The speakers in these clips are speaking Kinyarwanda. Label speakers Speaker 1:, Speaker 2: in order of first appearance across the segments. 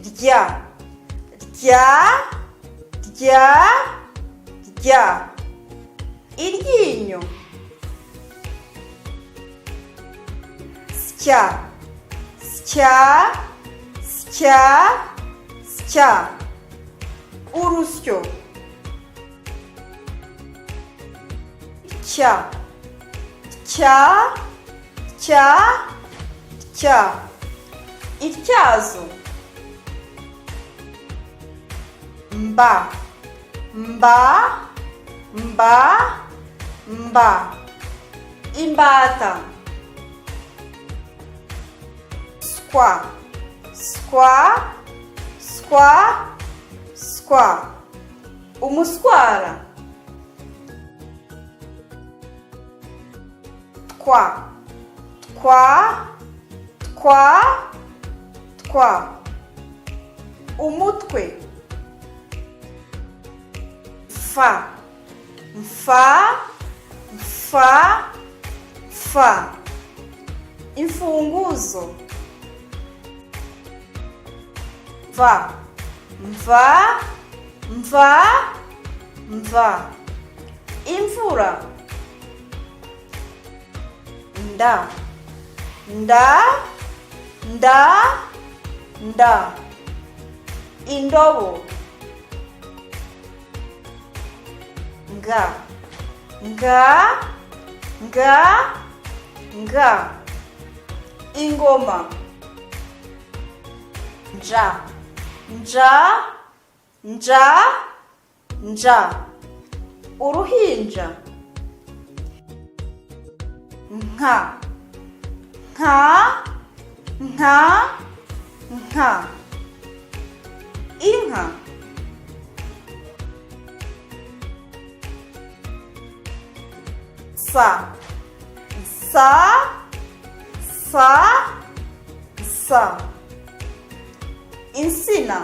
Speaker 1: rya, rya, rya, rya. Iryinyo. Sya, sya, sya, sya. Urusyo. Cya, cya, cya, cya. Ityazo. Mba, mba, mba, mba. Imbata. Skwa, skwa, skwa, skwa. Umuswara. Twa, twa, twa, twa. Umutwe. Fa, fa, fa, fa. Imfunguzo. Va, va, va, va. Imvura. Nda, nda, nda, nda. Indobo. Nga, nga, nga, nga. Ingoma. Nja, nja, nja, nja. Uruhinja. Nka, nka, nka, nka. Inka. Sa, sa, sa, sa. Insina.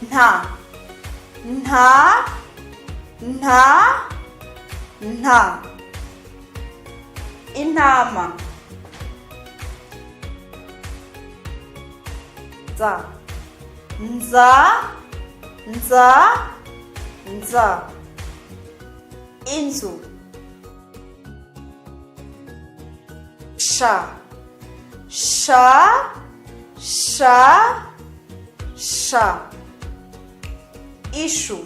Speaker 1: Nta, nta, nta, nta. Intama. Za, nza, nza, nza. Inzu. Sha, sha, sha, sha. Ishu.